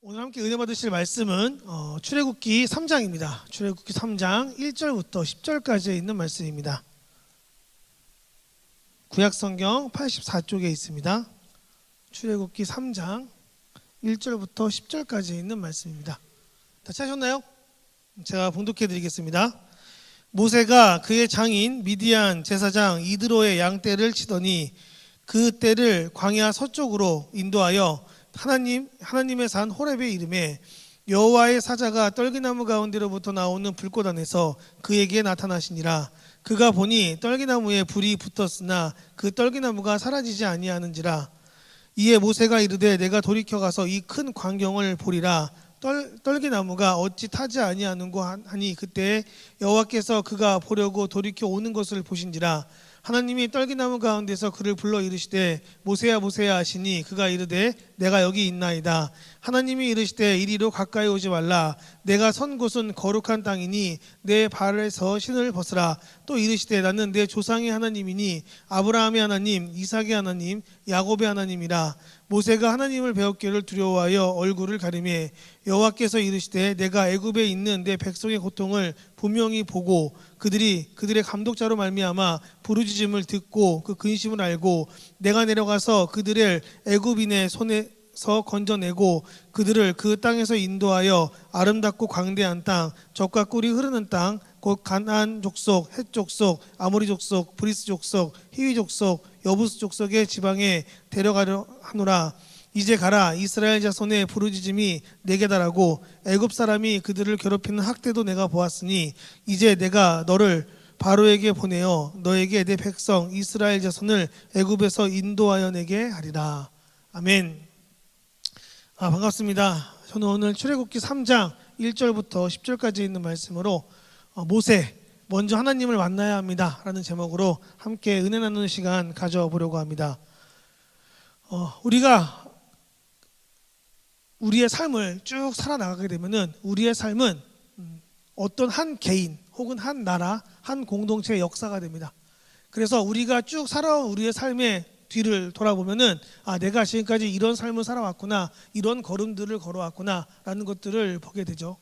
오늘 함께 은혜 받으실 말씀은 출애굽기 3장입니다. 출애굽기 3장 1절부터 10절까지 있는 말씀입니다. 구약성경 84쪽에 있습니다. 출애굽기 3장 1절부터 10절까지 있는 말씀입니다. 다 찾으셨나요? 제가 봉독해 드리겠습니다. 모세가 그의 장인 미디안 제사장 이드로의 양떼를 치더니 그 떼를 광야 서쪽으로 인도하여 하나님의 산 호렙에 이르매 여호와의 사자가 떨기나무 가운데로부터 나오는 불꽃 안에서 그에게 나타나시니라. 그가 보니 떨기나무에 불이 붙었으나 그 떨기나무가 사라지지 아니하는지라. 이에 모세가 이르되 내가 돌이켜 가서 이 큰 광경을 보리라. 떨기나무가 어찌 타지 아니하는고 하니 그때 여호와께서 그가 보려고 돌이켜 오는 것을 보신지라. 하나님이 떨기나무 가운데서 그를 불러 이르시되 모세야 모세야 하시니 그가 이르되 내가 여기 있나이다. 하나님이 이르시되 이리로 가까이 오지 말라. 내가 선 곳은 거룩한 땅이니 내 발에서 신을 벗으라. 또 이르시되 나는 내 조상의 하나님이니 아브라함의 하나님 이삭의 하나님 야곱의 하나님이라. 모세가 하나님을 배웠기를 두려워하여 얼굴을 가리매 여호와께서 이르시되 내가 애굽에 있는 내 백성의 고통을 분명히 보고 그들의 감독자로 말미암아 부르짖음을 듣고 그 근심을 알고 내가 내려가서 그들을 애굽인의 손에서 건져내고 그들을 그 땅에서 인도하여 아름답고 광대한 땅 젖과 꿀이 흐르는 땅 곧 가나안 족속, 헷 족속, 아모리 족속, 브리스 족속, 히위 족속, 여부스 족속의 지방에 데려가려 하노라. 이제 가라. 이스라엘 자손의 부르짖음이 내게 달하고 애굽 사람이 그들을 괴롭히는 학대도 내가 보았으니 이제 내가 너를 바로에게 보내어 너에게 내 백성 이스라엘 자손을 애굽에서 인도하여 내게 하리라. 아멘. 반갑습니다. 저는 오늘 출애굽기 3장 1절부터 10절까지 있는 말씀으로 모세 먼저 하나님을 만나야 합니다 라는 제목으로 함께 은혜 나누는 시간 가져보려고 합니다. 우리가 우리의 삶을 쭉 살아나가게 되면은 우리의 삶은 어떤 한 개인 혹은 한 나라, 한 공동체의 역사가 됩니다. 그래서 우리가 쭉 살아온 우리의 삶의 뒤를 돌아보면은 내가 지금까지 이런 삶을 살아왔구나, 이런 걸음들을 걸어왔구나 라는 것들을 보게 되죠.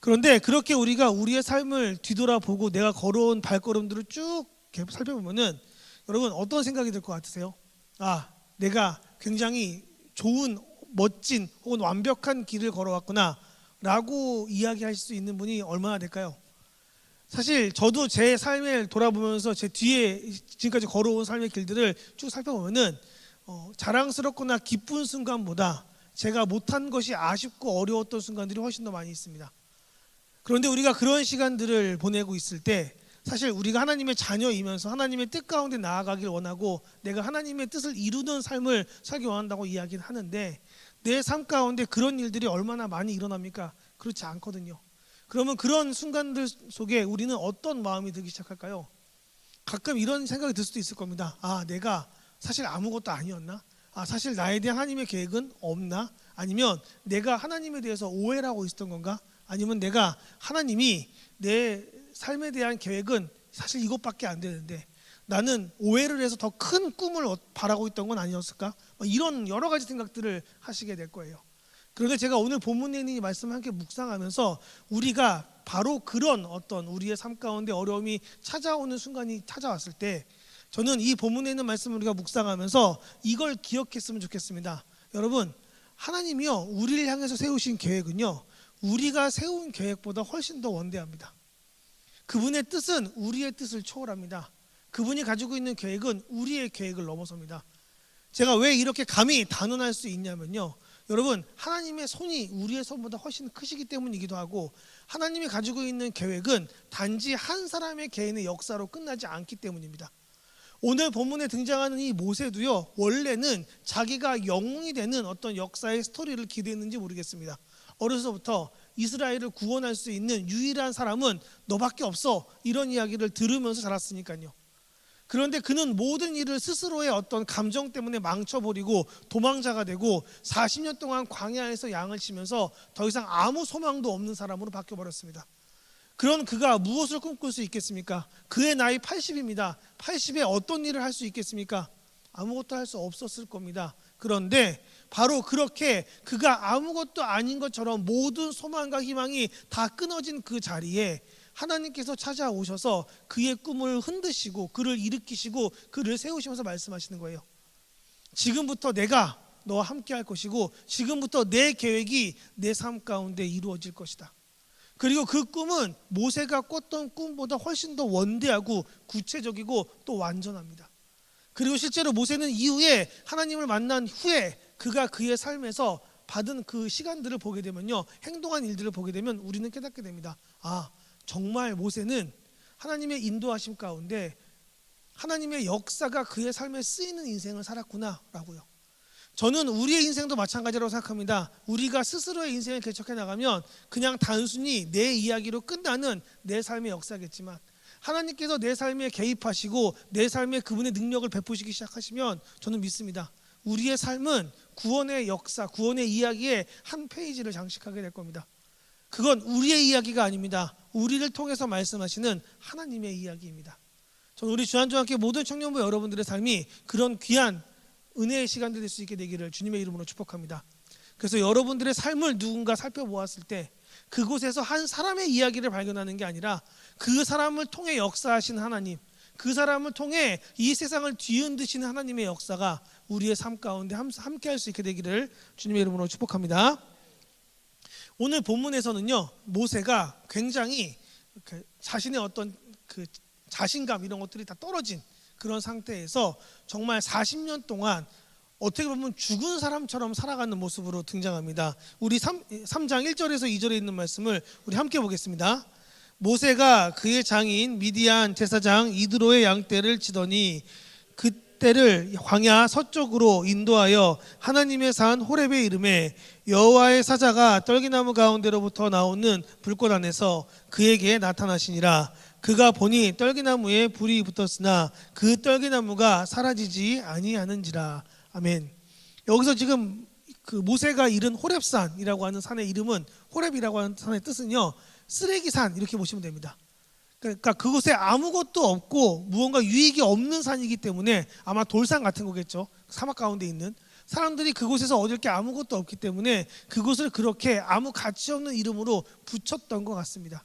그런데 그렇게 우리가 우리의 삶을 뒤돌아보고 내가 걸어온 발걸음들을 쭉 살펴보면은 여러분 어떤 생각이 들 것 같으세요? 내가 굉장히 좋은 멋진 혹은 완벽한 길을 걸어왔구나 라고 이야기할 수 있는 분이 얼마나 될까요? 사실 저도 제 삶을 돌아보면서 제 뒤에 지금까지 걸어온 삶의 길들을 쭉 살펴보면은 자랑스럽거나 기쁜 순간보다 제가 못한 것이 아쉽고 어려웠던 순간들이 훨씬 더 많이 있습니다. 그런데 우리가 그런 시간들을 보내고 있을 때 사실 우리가 하나님의 자녀이면서 하나님의 뜻 가운데 나아가길 원하고 내가 하나님의 뜻을 이루는 삶을 살기 원한다고 이야기는 하는데 내 삶 가운데 그런 일들이 얼마나 많이 일어납니까? 그렇지 않거든요. 그러면 그런 순간들 속에 우리는 어떤 마음이 들기 시작할까요? 가끔 이런 생각이 들 수도 있을 겁니다. 내가 사실 아무것도 아니었나? 사실 나에 대한 하나님의 계획은 없나? 아니면 내가 하나님에 대해서 오해를 하고 있었던 건가? 아니면 내가 하나님이 내 삶에 대한 계획은 사실 이것밖에 안 되는데 나는 오해를 해서 더 큰 꿈을 바라고 있던 건 아니었을까? 이런 여러 가지 생각들을 하시게 될 거예요. 그런데 제가 오늘 본문에 있는 이 말씀을 함께 묵상하면서 우리가 바로 그런 어떤 우리의 삶 가운데 어려움이 찾아오는 순간이 찾아왔을 때 저는 이 본문에 있는 말씀을 우리가 묵상하면서 이걸 기억했으면 좋겠습니다. 여러분, 하나님이요 우리를 향해서 세우신 계획은요 우리가 세운 계획보다 훨씬 더 원대합니다. 그분의 뜻은 우리의 뜻을 초월합니다. 그분이 가지고 있는 계획은 우리의 계획을 넘어섭니다. 제가 왜 이렇게 감히 단언할 수 있냐면요, 여러분 하나님의 손이 우리의 손보다 훨씬 크시기 때문이기도 하고 하나님이 가지고 있는 계획은 단지 한 사람의 개인의 역사로 끝나지 않기 때문입니다. 오늘 본문에 등장하는 이 모세도요 원래는 자기가 영웅이 되는 어떤 역사의 스토리를 기대했는지 모르겠습니다. 어려서부터 이스라엘을 구원할 수 있는 유일한 사람은 너밖에 없어 이런 이야기를 들으면서 자랐으니까요. 그런데 그는 모든 일을 스스로의 어떤 감정 때문에 망쳐버리고 도망자가 되고 40년 동안 광야에서 양을 치면서 더 이상 아무 소망도 없는 사람으로 바뀌어버렸습니다. 그런 그가 무엇을 꿈꿀 수 있겠습니까? 그의 나이 80입니다. 80에 어떤 일을 할 수 있겠습니까? 아무것도 할 수 없었을 겁니다. 그런데 바로 그렇게 그가 아무것도 아닌 것처럼 모든 소망과 희망이 다 끊어진 그 자리에 하나님께서 찾아오셔서 그의 꿈을 흔드시고 그를 일으키시고 그를 세우시면서 말씀하시는 거예요. 지금부터 내가 너와 함께 할 것이고 지금부터 내 계획이 내 삶 가운데 이루어질 것이다. 그리고 그 꿈은 모세가 꿨던 꿈보다 훨씬 더 원대하고 구체적이고 또 완전합니다. 그리고 실제로 모세는 이후에 하나님을 만난 후에 그가 그의 삶에서 받은 그 시간들을 보게 되면요, 행동한 일들을 보게 되면 우리는 깨닫게 됩니다. 아, 정말 모세는 하나님의 인도하심 가운데 하나님의 역사가 그의 삶에 쓰이는 인생을 살았구나 라고요. 저는 우리의 인생도 마찬가지라고 생각합니다. 우리가 스스로의 인생을 개척해 나가면 그냥 단순히 내 이야기로 끝나는 내 삶의 역사겠지만 하나님께서 내 삶에 개입하시고 내 삶에 그분의 능력을 베푸시기 시작하시면 저는 믿습니다. 우리의 삶은 구원의 역사, 구원의 이야기의 한 페이지를 장식하게 될 겁니다. 그건 우리의 이야기가 아닙니다. 우리를 통해서 말씀하시는 하나님의 이야기입니다. 저는 우리 주한중학교 모든 청년부 여러분들의 삶이 그런 귀한 은혜의 시간들 될 수 있게 되기를 주님의 이름으로 축복합니다. 그래서 여러분들의 삶을 누군가 살펴보았을 때 그곳에서 한 사람의 이야기를 발견하는 게 아니라 그 사람을 통해 역사하신 하나님, 그 사람을 통해 이 세상을 뒤흔드시는 하나님의 역사가 우리의 삶 가운데 함께 할 수 있게 되기를 주님의 이름으로 축복합니다. 오늘 본문에서는요, 모세가 굉장히 자신의 어떤 그 자신감 이런 것들이 다 떨어진 그런 상태에서 정말 40년 동안 어떻게 보면 죽은 사람처럼 살아가는 모습으로 등장합니다. 우리 3장 1절에서 2절에 있는 말씀을 우리 함께 보겠습니다. 모세가 그의 장인 미디안 제사장 이드로의 양떼를 치더니 그때를 광야 서쪽으로 인도하여 하나님의 산 호렙에 이르매 여호와의 사자가 떨기나무 가운데로부터 나오는 불꽃 안에서 그에게 나타나시니라. 그가 보니 떨기나무에 불이 붙었으나 그 떨기나무가 사라지지 아니하는지라. 아멘. 여기서 지금 그 모세가 이른 호렙산이라고 하는 산의 이름은, 호렙이라고 하는 산의 뜻은요, 쓰레기산 이렇게 보시면 됩니다. 그러니까 그곳에 아무것도 없고 무언가 유익이 없는 산이기 때문에 아마 돌산 같은 거겠죠. 사막 가운데 있는 사람들이 그곳에서 얻을 게 아무것도 없기 때문에 그곳을 그렇게 아무 가치 없는 이름으로 붙였던 것 같습니다.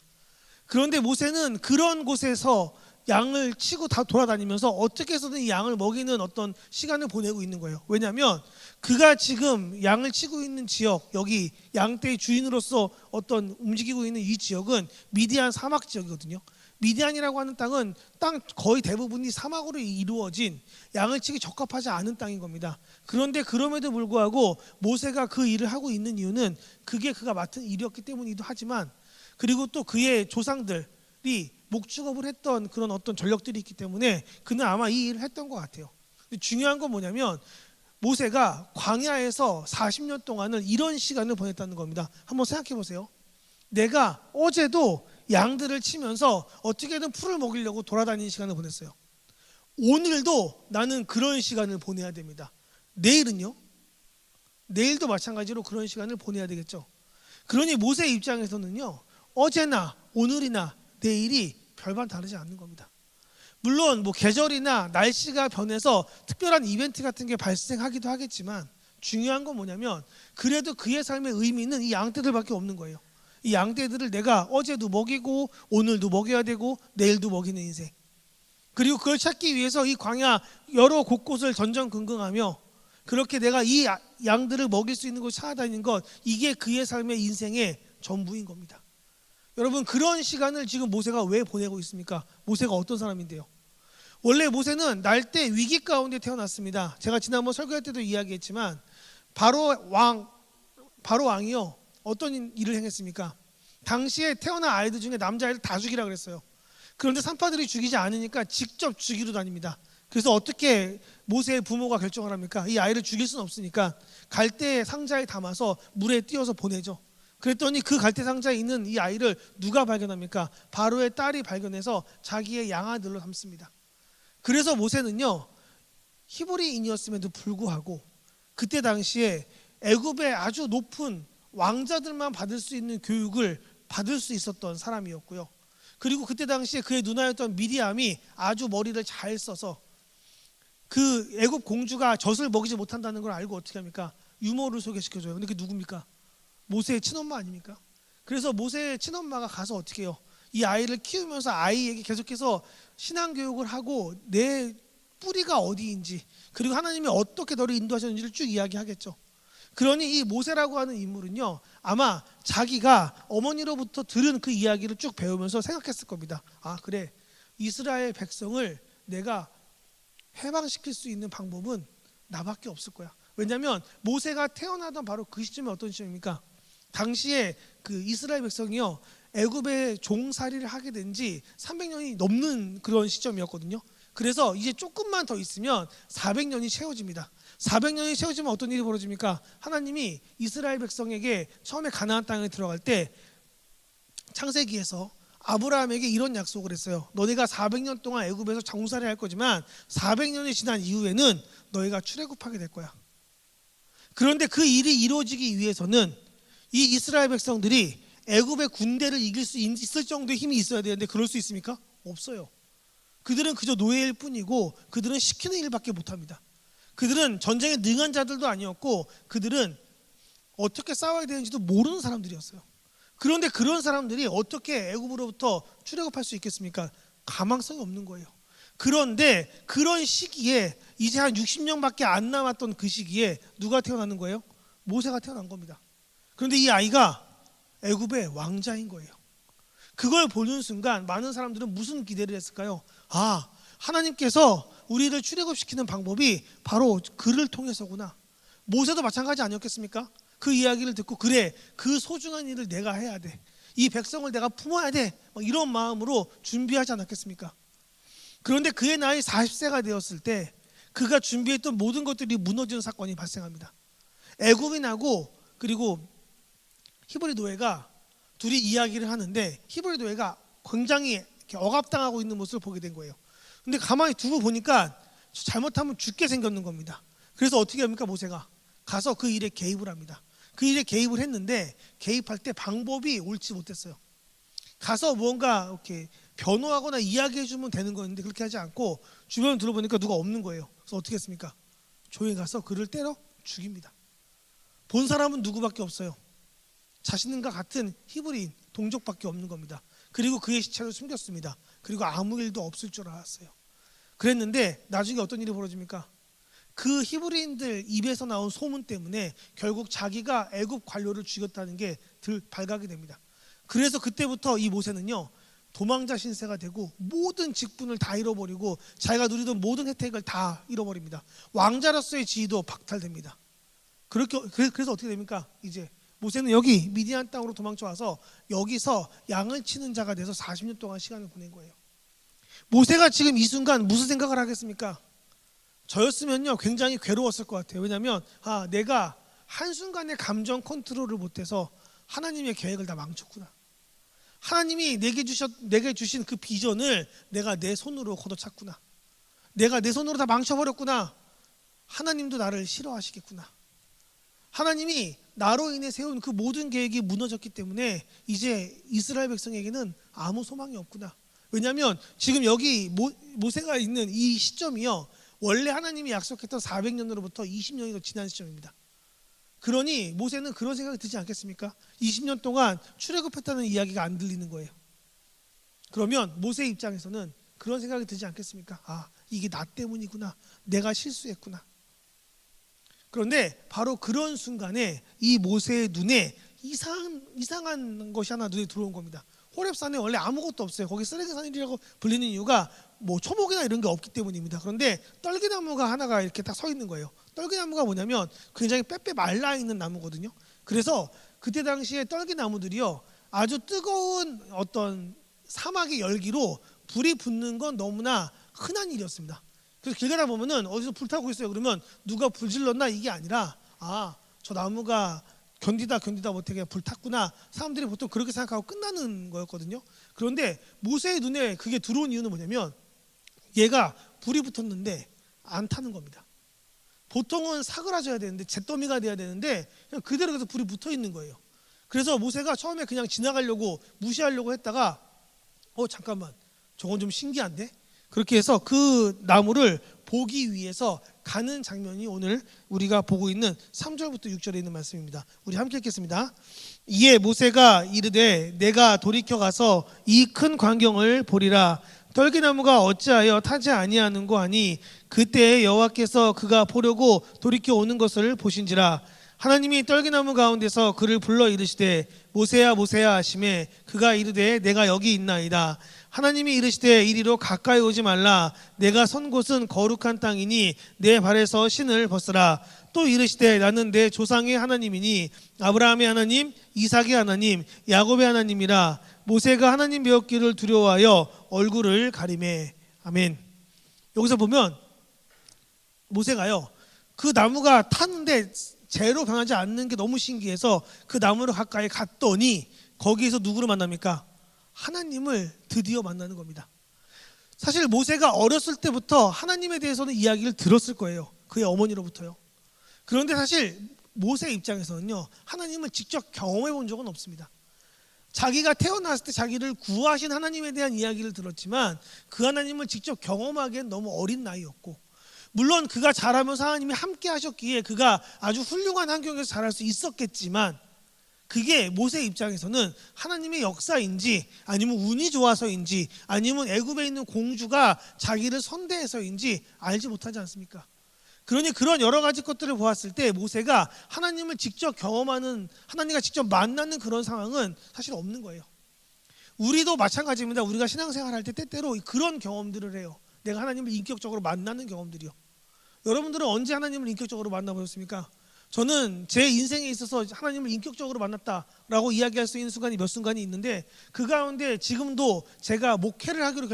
그런데 모세는 그런 곳에서 양을 치고 다 돌아다니면서 어떻게 해서든 이 양을 먹이는 어떤 시간을 보내고 있는 거예요. 왜냐하면 그가 지금 양을 치고 있는 지역, 여기 양떼의 주인으로서 어떤 움직이고 있는 이 지역은 미디안 사막 지역이거든요. 미디안이라고 하는 땅은 땅 거의 대부분이 사막으로 이루어진 양을 치기 적합하지 않은 땅인 겁니다. 그런데 그럼에도 불구하고 모세가 그 일을 하고 있는 이유는 그게 그가 맡은 일이었기 때문이기도 하지만, 그리고 또 그의 조상들이 목축업을 했던 그런 어떤 전력들이 있기 때문에 그는 아마 이 일을 했던 것 같아요. 근데 중요한 건 뭐냐면 모세가 광야에서 40년 동안을 이런 시간을 보냈다는 겁니다. 한번 생각해 보세요. 내가 어제도 양들을 치면서 어떻게든 풀을 먹이려고 돌아다니는 시간을 보냈어요. 오늘도 나는 그런 시간을 보내야 됩니다. 내일은요? 내일도 마찬가지로 그런 시간을 보내야 되겠죠. 그러니 모세 입장에서는요, 어제나 오늘이나 내일이 별반 다르지 않는 겁니다. 물론 뭐 계절이나 날씨가 변해서 특별한 이벤트 같은 게 발생하기도 하겠지만 중요한 건 뭐냐면 그래도 그의 삶의 의미는 이 양떼들밖에 없는 거예요. 이 양떼들을 내가 어제도 먹이고 오늘도 먹여야 되고 내일도 먹이는 인생, 그리고 그걸 찾기 위해서 이 광야 여러 곳곳을 전전긍긍하며 그렇게 내가 이 양들을 먹일 수 있는 곳을 찾아다니는 것, 이게 그의 삶의 인생의 전부인 겁니다. 여러분, 그런 시간을 지금 모세가 왜 보내고 있습니까? 모세가 어떤 사람인데요? 원래 모세는 날대 위기 가운데 태어났습니다. 제가 지난번 설교할 때도 이야기했지만 바로 왕이요, 어떤 일을 행했습니까? 당시에 태어난 아이들 중에 남자아이들 다 죽이라 그랬어요. 그런데 산파들이 죽이지 않으니까 직접 죽이러 다닙니다. 그래서 어떻게 모세의 부모가 결정을 합니까? 이 아이를 죽일 수는 없으니까 갈대 상자에 담아서 물에 띄워서 보내죠. 그랬더니 그 갈대 상자에 있는 이 아이를 누가 발견합니까? 바로의 딸이 발견해서 자기의 양아들로 삼습니다. 그래서 모세는요, 히브리인이었음에도 불구하고 그때 당시에 애굽의 아주 높은 왕자들만 받을 수 있는 교육을 받을 수 있었던 사람이었고요. 그리고 그때 당시에 그의 누나였던 미디암이 아주 머리를 잘 써서 그 애굽 공주가 젖을 먹이지 못한다는 걸 알고 어떻게 합니까? 유모를 소개시켜줘요. 근데 그게 누굽니까? 모세의 친엄마 아닙니까? 그래서 모세의 친엄마가 가서 어떻게 해요? 이 아이를 키우면서 아이에게 계속해서 신앙교육을 하고 내 뿌리가 어디인지, 그리고 하나님이 어떻게 너를 인도하셨는지를 쭉 이야기하겠죠. 그러니 이 모세라고 하는 인물은요, 아마 자기가 어머니로부터 들은 그 이야기를 쭉 배우면서 생각했을 겁니다. 아, 그래, 이스라엘 백성을 내가 해방시킬 수 있는 방법은 나밖에 없을 거야. 왜냐하면 모세가 태어나던 바로 그 시점이 어떤 시점입니까? 당시에 그 이스라엘 백성이요, 애굽의 종살이를 하게 된 지 300년이 넘는 그런 시점이었거든요. 그래서 이제 조금만 더 있으면 400년이 채워집니다. 400년이 채워지면 어떤 일이 벌어집니까? 하나님이 이스라엘 백성에게 처음에 가나안 땅에 들어갈 때 창세기에서 아브라함에게 이런 약속을 했어요. 너네가 400년 동안 애굽에서 종살이 할 거지만 400년이 지난 이후에는 너희가 출애굽하게 될 거야. 그런데 그 일이 이루어지기 위해서는 이 이스라엘 백성들이 애굽의 군대를 이길 수 있을 정도의 힘이 있어야 되는데 그럴 수 있습니까? 없어요. 그들은 그저 노예일 뿐이고 그들은 시키는 일밖에 못합니다. 그들은 전쟁에 능한 자들도 아니었고 그들은 어떻게 싸워야 되는지도 모르는 사람들이었어요. 그런데 그런 사람들이 어떻게 애굽으로부터 출애굽할 수 있겠습니까? 가망성이 없는 거예요. 그런데 그런 시기에 이제 한 60년밖에 안 남았던 그 시기에 누가 태어나는 거예요? 모세가 태어난 겁니다. 그런데 이 아이가 애굽의 왕자인 거예요. 그걸 보는 순간 많은 사람들은 무슨 기대를 했을까요? 아, 하나님께서 우리를 출애굽시키는 방법이 바로 그를 통해서구나. 모세도 마찬가지 아니었겠습니까? 그 이야기를 듣고 그래, 그 소중한 일을 내가 해야 돼, 이 백성을 내가 품어야 돼, 이런 마음으로 준비하지 않았겠습니까? 그런데 그의 나이 40세가 되었을 때 그가 준비했던 모든 것들이 무너지는 사건이 발생합니다. 애굽인하고 그리고 히브리 노예가 둘이 이야기를 하는데 히브리 노예가 굉장히 이렇게 억압당하고 있는 모습을 보게 된 거예요. 근데 가만히 두고 보니까 잘못하면 죽게 생겼는 겁니다. 그래서 어떻게 합니까? 모세가 가서 그 일에 개입을 합니다. 그 일에 개입을 했는데 개입할 때 방법이 옳지 못했어요. 가서 뭔가 이렇게 변호하거나 이야기해주면 되는 거였는데 그렇게 하지 않고 주변을 둘러보니까 누가 없는 거예요. 그래서 어떻게 했습니까? 조용히 가서 그를 때려 죽입니다. 본 사람은 누구밖에 없어요. 자신과 같은 히브리인 동족밖에 없는 겁니다. 그리고 그의 시체를 숨겼습니다. 그리고 아무 일도 없을 줄 알았어요. 그랬는데 나중에 어떤 일이 벌어집니까? 그 히브리인들 입에서 나온 소문 때문에 결국 자기가 애굽 관료를 죽였다는 게 발각이 됩니다. 그래서 그때부터 이 모세는요, 도망자 신세가 되고 모든 직분을 다 잃어버리고 자기가 누리던 모든 혜택을 다 잃어버립니다. 왕자로서의 지위도 박탈됩니다. 그래서 어떻게 됩니까? 이제 모세는 여기 미디안 땅으로 도망쳐 와서 여기서 양을 치는 자가 돼서 40년 동안 시간을 보낸 거예요. 모세가 지금 이 순간 무슨 생각을 하겠습니까? 저였으면요 굉장히 괴로웠을 것 같아요. 왜냐하면 내가 한순간에 감정 컨트롤을 못해서 하나님의 계획을 다 망쳤구나. 하나님이 내게 주신 그 비전을 내가 내 손으로 걷어찼구나. 내가 내 손으로 다 망쳐버렸구나. 하나님도 나를 싫어하시겠구나. 하나님이 나로 인해 세운 그 모든 계획이 무너졌기 때문에 이제 이스라엘 백성에게는 아무 소망이 없구나. 왜냐하면 지금 여기 모세가 있는 이 시점이요, 원래 하나님이 약속했던 400년으로부터 20년이 더 지난 시점입니다. 그러니 모세는 그런 생각이 들지 않겠습니까? 20년 동안 출애굽했다는 이야기가 안 들리는 거예요. 그러면 모세 입장에서는 그런 생각이 들지 않겠습니까? 이게 나 때문이구나. 내가 실수했구나. 그런데 바로 그런 순간에 이 모세의 눈에 이상한 것이 하나 눈에 들어온 겁니다. 호렙산에 원래 아무것도 없어요. 거기 쓰레기산이라고 불리는 이유가 초목이나 이런 게 없기 때문입니다. 그런데 떨기나무가 하나가 이렇게 딱 서 있는 거예요. 떨기나무가 뭐냐면 굉장히 빼빼 말라 있는 나무거든요. 그래서 그때 당시에 떨기나무들이요, 아주 뜨거운 어떤 사막의 열기로 불이 붙는 건 너무나 흔한 일이었습니다. 그래서 길 가다 보면은 어디서 불 타고 있어요. 그러면 누가 불 질렀나 이게 아니라 저 나무가 견디다 못해 불 탔구나. 사람들이 보통 그렇게 생각하고 끝나는 거였거든요. 그런데 모세의 눈에 그게 들어온 이유는 뭐냐면 얘가 불이 붙었는데 안 타는 겁니다. 보통은 사그라져야 되는데 잿더미가 돼야 되는데 그냥 그대로 계속 불이 붙어 있는 거예요. 그래서 모세가 처음에 그냥 지나가려고 무시하려고 했다가 잠깐만, 저건 좀 신기한데? 그렇게 해서 그 나무를 보기 위해서 가는 장면이 오늘 우리가 보고 있는 3절부터 6절에 있는 말씀입니다. 우리 함께 읽겠습니다. 이에 모세가 이르되 내가 돌이켜 가서 이 큰 광경을 보리라. 떨기나무가 어찌하여 타지 아니하는고 하니 그때에 여호와께서 그가 보려고 돌이켜 오는 것을 보신지라. 하나님이 떨기나무 가운데서 그를 불러 이르시되 모세야 모세야 하시매 그가 이르되 내가 여기 있나이다. 하나님이 이르시되 이리로 가까이 오지 말라. 내가 선 곳은 거룩한 땅이니 내 발에서 신을 벗으라. 또 이르시되 나는 내 조상의 하나님이니 아브라함의 하나님, 이삭의 하나님, 야곱의 하나님이라. 모세가 하나님 배웠기를 두려워하여 얼굴을 가리매. 아멘. 여기서 보면 모세가요, 그 나무가 탔는데 재로 변하지 않는 게 너무 신기해서 그 나무를 가까이 갔더니 거기에서 누구를 만납니까? 하나님을 드디어 만나는 겁니다. 사실 모세가 어렸을 때부터 하나님에 대해서는 이야기를 들었을 거예요. 그의 어머니로부터요. 그런데 사실 모세 입장에서는요, 하나님을 직접 경험해 본 적은 없습니다. 자기가 태어났을 때 자기를 구하신 하나님에 대한 이야기를 들었지만 그 하나님을 직접 경험하기엔 너무 어린 나이였고, 물론 그가 자라면서 하나님이 함께 하셨기에 그가 아주 훌륭한 환경에서 자랄 수 있었겠지만 그게 모세 입장에서는 하나님의 역사인지 아니면 운이 좋아서인지 아니면 애굽에 있는 공주가 자기를 선대해서인지 알지 못하지 않습니까? 그러니 그런 여러 가지 것들을 보았을 때 모세가 하나님을 직접 경험하는, 하나님과 직접 만나는 그런 상황은 사실 없는 거예요. 우리도 마찬가지입니다. 우리가 신앙생활 할 때 때때로 그런 경험들을 해요. 내가 하나님을 인격적으로 만나는 경험들이요. 여러분들은 언제 하나님을 인격적으로 만나보셨습니까? 저는 제 인생에 있어서 하나님을 인격적으로 만났다라고 이야기할 수 있는 순간이 몇 순간이 있는데 그 가운데 지금도 제가 목회를 하기로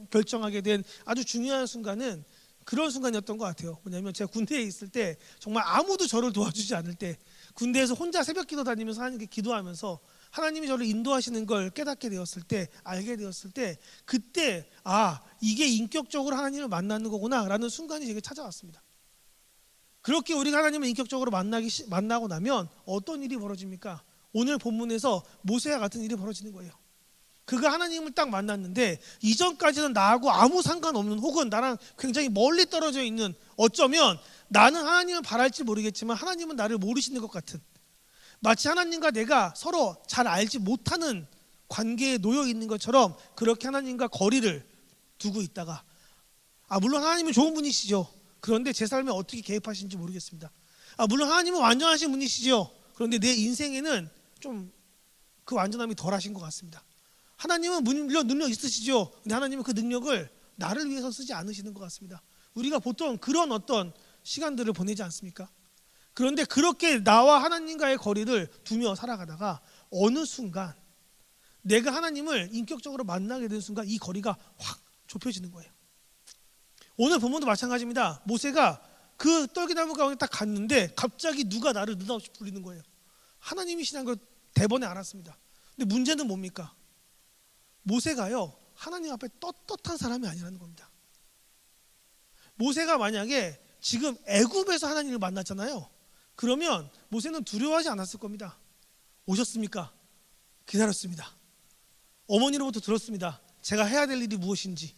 결정하게 된 아주 중요한 순간은 그런 순간이었던 것 같아요. 뭐냐면 제가 군대에 있을 때 정말 아무도 저를 도와주지 않을 때 군대에서 혼자 새벽 기도 다니면서 하나님께 기도하면서 하나님이 저를 인도하시는 걸 깨닫게 되었을 때, 알게 되었을 때 그때 이게 인격적으로 하나님을 만나는 거구나 라는 순간이 제게 찾아왔습니다. 그렇게 우리가 하나님을 인격적으로 만나고 나면 어떤 일이 벌어집니까? 오늘 본문에서 모세와 같은 일이 벌어지는 거예요. 그가 하나님을 딱 만났는데 이전까지는 나하고 아무 상관없는 혹은 나랑 굉장히 멀리 떨어져 있는, 어쩌면 나는 하나님을 바랄지 모르겠지만 하나님은 나를 모르시는 것 같은, 마치 하나님과 내가 서로 잘 알지 못하는 관계에 놓여 있는 것처럼 그렇게 하나님과 거리를 두고 있다가 물론 하나님은 좋은 분이시죠. 그런데 제 삶에 어떻게 개입하시는지 모르겠습니다. 물론 하나님은 완전하신 분이시죠. 그런데 내 인생에는 좀 그 완전함이 덜하신 것 같습니다. 하나님은 물론 능력 있으시죠. 근데 하나님은 그 능력을 나를 위해서 쓰지 않으시는 것 같습니다. 우리가 보통 그런 어떤 시간들을 보내지 않습니까? 그런데 그렇게 나와 하나님과의 거리를 두며 살아가다가 어느 순간 내가 하나님을 인격적으로 만나게 된 순간 이 거리가 확 좁혀지는 거예요. 오늘 본문도 마찬가지입니다. 모세가 그 떨기나무 가운데 딱 갔는데 갑자기 누가 나를 느닷없이 부르는 거예요. 하나님이시라는 걸 대번에 알았습니다. 근데 문제는 뭡니까? 모세가요, 하나님 앞에 떳떳한 사람이 아니라는 겁니다. 모세가 만약에 지금 애굽에서 하나님을 만났잖아요. 그러면 모세는 두려워하지 않았을 겁니다. 오셨습니까? 기다렸습니다. 어머니로부터 들었습니다. 제가 해야 될 일이 무엇인지.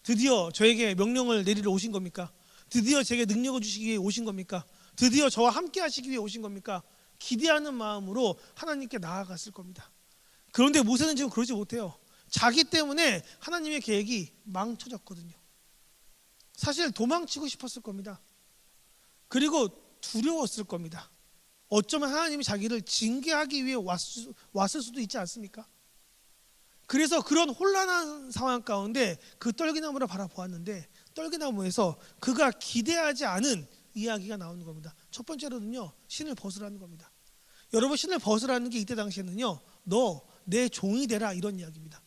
드디어 저에게 명령을 내리러 오신 겁니까? 드디어 제게 능력을 주시기 위해 오신 겁니까? 드디어 저와 함께 하시기 위해 오신 겁니까? 기대하는 마음으로 하나님께 나아갔을 겁니다. 그런데 모세는 지금 그러지 못해요. 자기 때문에 하나님의 계획이 망쳐졌거든요. 사실 도망치고 싶었을 겁니다. 그리고 두려웠을 겁니다. 어쩌면 하나님이 자기를 징계하기 위해 왔을 수도 있지 않습니까? 그래서 그런 혼란한 상황 가운데 그 떨기나무를 바라보았는데 떨기나무에서 그가 기대하지 않은 이야기가 나오는 겁니다. 첫 번째로는요, 신을 벗으라는 겁니다. 여러분, 신을 벗으라는 게 이때 당시에는요, 너 내 종이 되라 이런 이야기입니다.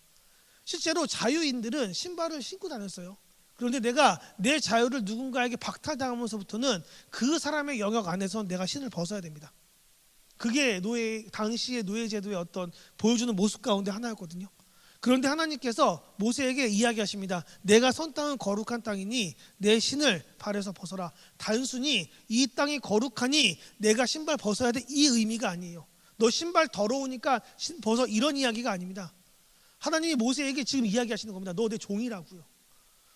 실제로 자유인들은 신발을 신고 다녔어요. 그런데 내가 내 자유를 누군가에게 박탈당하면서부터는 그 사람의 영역 안에서 내가 신을 벗어야 됩니다. 그게 당시의 노예 제도의 어떤 보여주는 모습 가운데 하나였거든요. 그런데 하나님께서 모세에게 이야기하십니다. 내가 선 땅은 거룩한 땅이니 내 신을 발에서 벗어라. 단순히 이 땅이 거룩하니 내가 신발 벗어야 돼, 이 의미가 아니에요. 너 신발 더러우니까 벗어, 이런 이야기가 아닙니다. 하나님이 모세에게 지금 이야기하시는 겁니다. 너 내 종이라고요.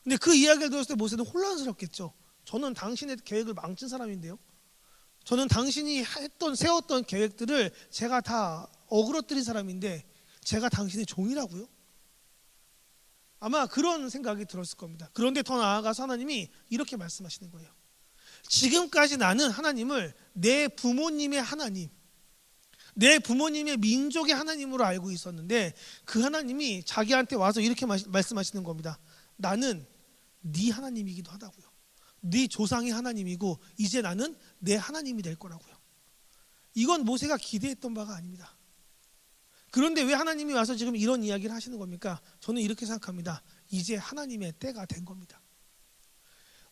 근데 그 이야기를 들었을 때 모세는 혼란스럽겠죠. 저는 당신의 계획을 망친 사람인데요. 저는 당신이 세웠던 계획들을 제가 다 어그러뜨린 사람인데 제가 당신의 종이라고요? 아마 그런 생각이 들었을 겁니다. 그런데 더 나아가서 하나님이 이렇게 말씀하시는 거예요. 지금까지 나는 하나님을 내 부모님의 하나님, 내 부모님의 민족의 하나님으로 알고 있었는데 그 하나님이 자기한테 와서 이렇게 말씀하시는 겁니다. 나는 네 하나님이기도 하다고요. 네 조상의 하나님이고 이제 나는 내 하나님이 될 거라고요. 이건 모세가 기대했던 바가 아닙니다. 그런데 왜 하나님이 와서 지금 이런 이야기를 하시는 겁니까? 저는 이렇게 생각합니다. 이제 하나님의 때가 된 겁니다.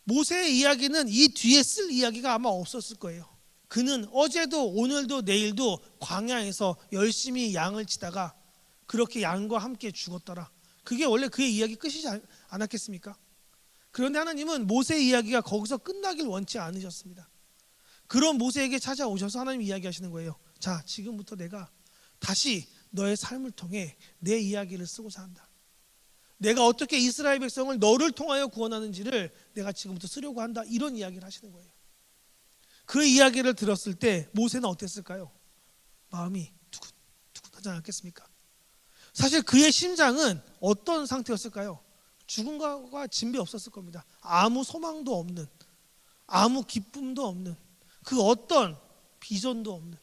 모세의 이야기는 이 뒤에 쓸 이야기가 아마 없었을 거예요. 그는 어제도 오늘도 내일도 광야에서 열심히 양을 치다가 그렇게 양과 함께 죽었더라. 그게 원래 그의 이야기 끝이지 않았겠습니까? 그런데 하나님은 모세의 이야기가 거기서 끝나길 원치 않으셨습니다. 그런 모세에게 찾아오셔서 하나님 이야기하시는 거예요. 자, 지금부터 내가 다시 너의 삶을 통해 내 이야기를 쓰고자 한다. 내가 어떻게 이스라엘 백성을 너를 통하여 구원하는지를 내가 지금부터 쓰려고 한다. 이런 이야기를 하시는 거예요. 그 이야기를 들었을 때 모세는 어땠을까요? 마음이 두근두근하지 않았겠습니까? 사실 그의 심장은 어떤 상태였을까요? 죽음과 진배 없었을 겁니다. 아무 소망도 없는, 아무 기쁨도 없는, 그 어떤 비전도 없는,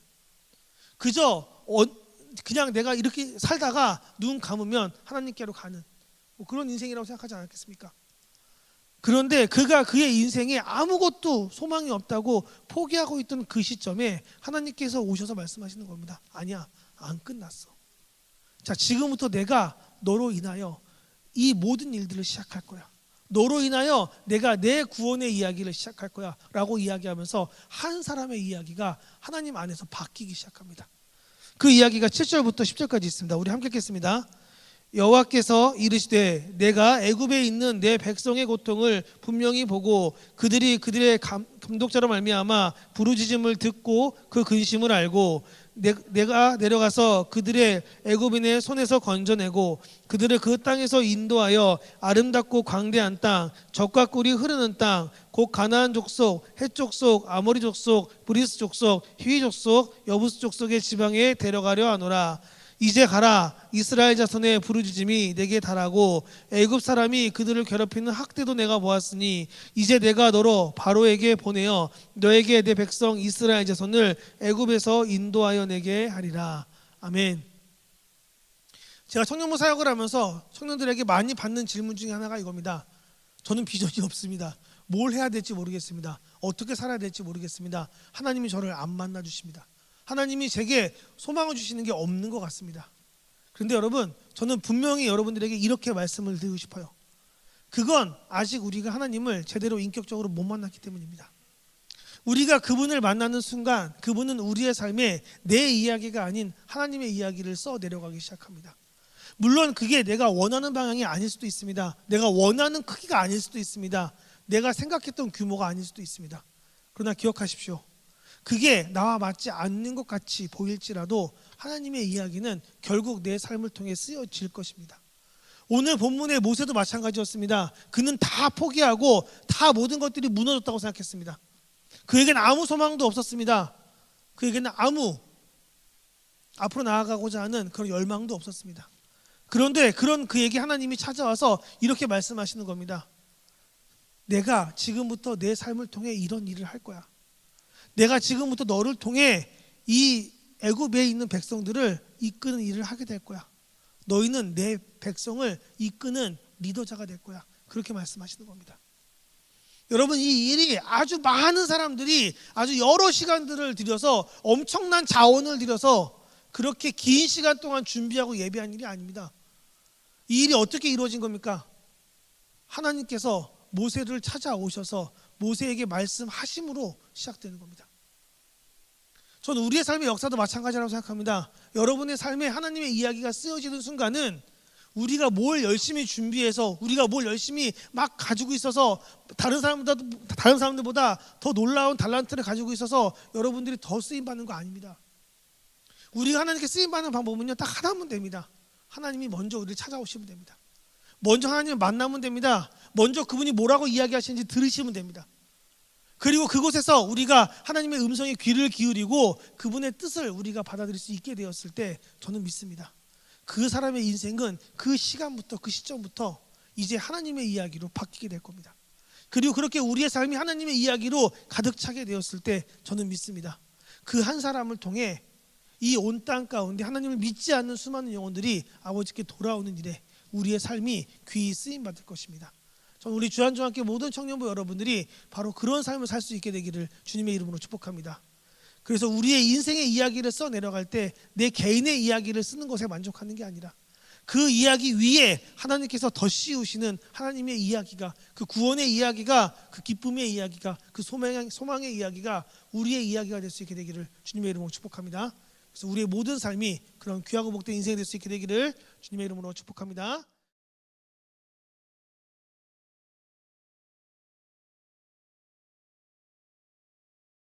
그저 그냥 내가 이렇게 살다가 눈 감으면 하나님께로 가는 그런 인생이라고 생각하지 않았겠습니까? 그런데 그의 인생에 아무것도 소망이 없다고 포기하고 있던 그 시점에 하나님께서 오셔서 말씀하시는 겁니다. 아니야, 안 끝났어. 자, 지금부터 내가 너로 인하여 이 모든 일들을 시작할 거야. 너로 인하여 내가 내 구원의 이야기를 시작할 거야 라고 이야기하면서 한 사람의 이야기가 하나님 안에서 바뀌기 시작합니다. 그 이야기가 7절부터 10절까지 있습니다. 우리 함께 읽겠습니다. 여호와께서 이르시되 내가 애굽에 있는 내 백성의 고통을 분명히 보고 그들이 그들의 감독자로 말미암아 부르짖음을 듣고 그 근심을 알고 내가 내려가서 그들의 애굽인의 손에서 건져내고 그들을 그 땅에서 인도하여 아름답고 광대한 땅, 젖과 꿀이 흐르는 땅, 곧 가나안 족속, 헷 족속, 아모리 족속, 브리스 족속, 히위 족속, 여부스 족속의 지방에 데려가려 하노라. 이제 가라. 이스라엘 자손의 부르짖음이 내게 달하고 애굽 사람이 그들을 괴롭히는 학대도 내가 보았으니 이제 내가 너로 바로에게 보내어 너에게 내 백성 이스라엘 자손을 애굽에서 인도하여 내게 하리라. 아멘. 제가 청년부 사역을 하면서 청년들에게 많이 받는 질문 중에 하나가 이겁니다. 저는 비전이 없습니다. 뭘 해야 될지 모르겠습니다. 어떻게 살아야 될지 모르겠습니다. 하나님이 저를 안 만나 주십니다. 하나님이 제게 소망을 주시는 게 없는 것 같습니다. 그런데 여러분, 저는 분명히 여러분들에게 이렇게 말씀을 드리고 싶어요. 그건 아직 우리가 하나님을 제대로 인격적으로 못 만났기 때문입니다. 우리가 그분을 만나는 순간 그분은 우리의 삶에 내 이야기가 아닌 하나님의 이야기를 써 내려가기 시작합니다. 물론 그게 내가 원하는 방향이 아닐 수도 있습니다. 내가 원하는 크기가 아닐 수도 있습니다. 내가 생각했던 규모가 아닐 수도 있습니다. 그러나 기억하십시오. 그게 나와 맞지 않는 것 같이 보일지라도 하나님의 이야기는 결국 내 삶을 통해 쓰여질 것입니다. 오늘 본문의 모세도 마찬가지였습니다. 그는 다 포기하고 다 모든 것들이 무너졌다고 생각했습니다. 그에게는 아무 소망도 없었습니다. 그에게는 아무 앞으로 나아가고자 하는 그런 열망도 없었습니다. 그런데 그런 그에게 하나님이 찾아와서 이렇게 말씀하시는 겁니다. 내가 지금부터 내 삶을 통해 이런 일을 할 거야. 내가 지금부터 너를 통해 이 애굽에 있는 백성들을 이끄는 일을 하게 될 거야. 너희는 내 백성을 이끄는 리더자가 될 거야. 그렇게 말씀하시는 겁니다. 여러분, 이 일이 아주 많은 사람들이 아주 여러 시간들을 들여서 엄청난 자원을 들여서 그렇게 긴 시간 동안 준비하고 예배한 일이 아닙니다. 이 일이 어떻게 이루어진 겁니까? 하나님께서 모세를 찾아오셔서 모세에게 말씀하심으로 시작되는 겁니다. 저는 우리의 삶의 역사도 마찬가지라고 생각합니다. 여러분의 삶에 하나님의 이야기가 쓰여지는 순간은 우리가 뭘 열심히 준비해서 우리가 뭘 열심히 막 가지고 있어서 다른 사람들보다 더 놀라운 달란트를 가지고 있어서 여러분들이 더 쓰임받는 거 아닙니다. 우리가 하나님께 쓰임받는 방법은요, 딱 하나면 됩니다. 하나님이 먼저 우리를 찾아오시면 됩니다. 먼저 하나님을 만나면 됩니다. 먼저 그분이 뭐라고 이야기하시는지 들으시면 됩니다. 그리고 그곳에서 우리가 하나님의 음성에 귀를 기울이고 그분의 뜻을 우리가 받아들일 수 있게 되었을 때 저는 믿습니다. 그 사람의 인생은 그 시간부터, 그 시점부터 이제 하나님의 이야기로 바뀌게 될 겁니다. 그리고 그렇게 우리의 삶이 하나님의 이야기로 가득 차게 되었을 때 저는 믿습니다. 그 한 사람을 통해 이 온 땅 가운데 하나님을 믿지 않는 수많은 영혼들이 아버지께 돌아오는 일에 우리의 삶이 귀히 쓰임 받을 것입니다. 저는 우리 주한중학교 모든 청년부 여러분들이 바로 그런 삶을 살 수 있게 되기를 주님의 이름으로 축복합니다. 그래서 우리의 인생의 이야기를 써 내려갈 때 내 개인의 이야기를 쓰는 것에 만족하는 게 아니라 그 이야기 위에 하나님께서 더 씌우시는 하나님의 이야기가, 그 구원의 이야기가, 그 기쁨의 이야기가, 그 소망의 이야기가 우리의 이야기가 될 수 있게 되기를 주님의 이름으로 축복합니다. 그래서 우리의 모든 삶이 그런 귀하고 복된 인생이 될 수 있게 되기를 주님의 이름으로 축복합니다.